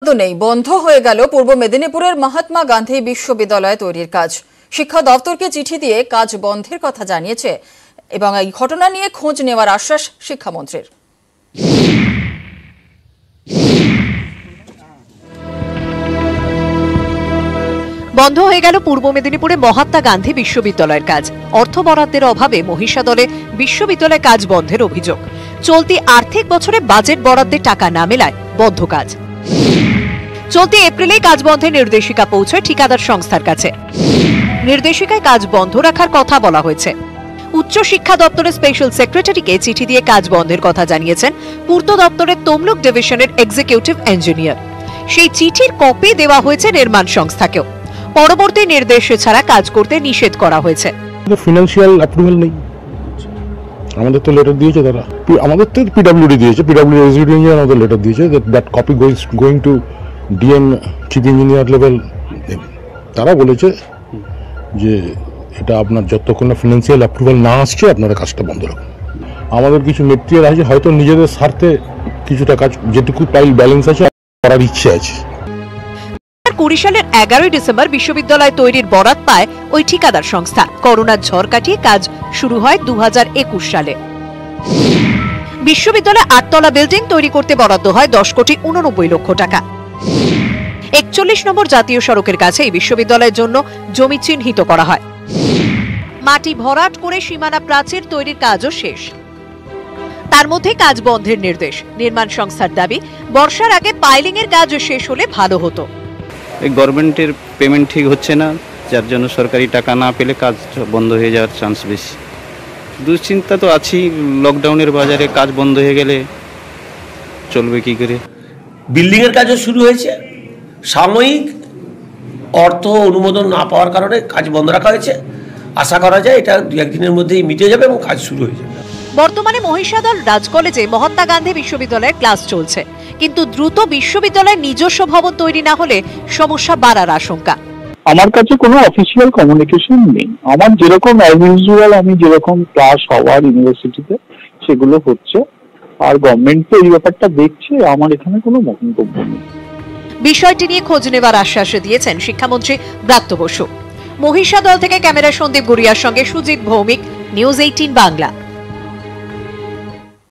নেই, বন্ধ হয়ে গেল পূর্ব মেদিনীপুরের মহাত্মা গান্ধী বিশ্ববিদ্যালয় তৈরির কাজ। শিক্ষা দপ্তরকে চিঠি দিয়ে কাজ বন্ধের কথা জানিয়েছে এবং এই ঘটনা নিয়ে খোঁজ নেওয়ার আশ্বাস শিক্ষামন্ত্রীর। বন্ধ হয়ে গেল পূর্ব মেদিনীপুরে মহাত্মা গান্ধী বিশ্ববিদ্যালয়ের কাজ। অর্থ বরাদ্দের অভাবে মহিষাদলে বিশ্ববিদ্যালয় কাজ বন্ধের অভিযোগ। চলতি আর্থিক বছরে বাজেট বরাদ্দের টাকা না মেলায় বন্ধ কাজ। চলতি এপ্রিলে কাজ বন্ধের নির্দেশিকা পৌঁছয় ঠিকাদার সংস্থার কাছে। নির্দেশিকায় কাজ বন্ধ রাখার কথা বলা হয়েছে। উচ্চ শিক্ষা দপ্তরের স্পেশাল সেক্রেটারিকে চিঠি দিয়ে কাজ বন্ধের কথা জানিয়েছেন পূর্ত দপ্তরের তমলুক ডিভিশনের এক্সিকিউটিভ ইঞ্জিনিয়ার। সেই চিঠির কপি দেওয়া হয়েছে নির্মাণ সংস্থাকেও। পরবর্তী নির্দেশ ছাড়া কাজ করতে নিষেধ করা হয়েছে। ফিনান্সিয়াল অ্যাপ্রুভাল নেই, আমাদের তো লেটার দিয়েছে তারা, আমাদের তো পিডব্লিউডি দিয়েছে, পিডব্লিউডি এক্সিকিউটিভ ইঞ্জিনিয়ার আমাদের লেটার দিয়েছে that copy going to DM chief engineer level. তারা বলেছে যে এটা আপনার যতক্ষণ না ফিনান্সিয়াল অ্যাপ্রুভাল না আসছে আপনারা কাজটা বন্ধ রাখুন। আমাদের কিছু মেটেরিয়াল আছে, হয়তো নিজেদের স্বার্থে কিছুটা কাজ যেটুকু পাইল ব্যালেন্স আছে করার ইচ্ছে আছে। 2020 সালের 11 ডিসেম্বর বিশ্ববিদ্যালয় তৈরির বরাত পায় ওই ঠিকাদার সংস্থা। করোনার ঝড় কাটিয়ে কাজ শুরু হয় 2021 সালে। বিশ্ববিদ্যালয় 8 তলা বিল্ডিং তৈরি করতে বরাদ্দ হয় 10,89,00,000 টাকা। 41 নম্বর জাতীয় সড়কের কাছে এই বিশ্ববিদ্যালয়ের জন্য জমি চিহ্নিত করা হয়। মাটি ভরাট করে সীমানা প্রাচীর তৈরির কাজও শেষ। তার মধ্যে কাজ বন্ধের নির্দেশ। নির্মাণ সংস্থার দাবি, বর্ষার আগে পাইলিং এর কাজ শেষ হলে ভালো হতো। এই গভর্নমেন্টের পেমেন্ট ঠিক হচ্ছে না, যার জন্য সরকারি টাকা না পেলে কাজ বন্ধ হয়ে যাওয়ার চান্স বেশি। দুশ্চিন্তা তো আছেই, লকডাউনের বাজারে কাজ বন্ধ হয়ে গেলে চলবে কি করে। বিল্ডিং এর কাজও শুরু হয়েছে, সাময়িক অর্থ অনুমোদন না পাওয়ার কারণে কাজ বন্ধ রাখা হয়েছে। আশা করা যায় এটা 2-1 দিনের মধ্যেই মিটে যাবে এবং কাজ শুরু হয়ে যাবে। বর্তমানে মহিষাদল রাজ কলেজে মহাত্মা গান্ধী বিশ্ববিদ্যালয়ের ক্লাস চলছে, কিন্তু দ্রুত বিশ্ববিদ্যালয়ের নিজস্ব ভবন তৈরি না হলে সমস্যা বাড়ার আশঙ্কা। আমার কাছে কোনো অফিসিয়াল কমিউনিকেশন নেই। আমার যেরকম অ্যাজ ইউজুয়াল আমি যেরকম ক্লাস হওয়ার ইউনিভার্সিটিতে সেগুলো হচ্ছে, আর গভর্নমেন্ট তো এই ব্যাপারটা দেখছে, আমার এখানে কোনো মন্তব্য নেই। বিষয়টি নিয়ে খোঁজ নেবার আশ্বাস দিয়েছেন শিক্ষামন্ত্রী ব্রাত্য বসু। মহিষাদল থেকে ক্যামেরা সন্দীপ গুড়িয়ার সঙ্গে সুজিত ভৌমিক, নিউজ 18 বাংলা।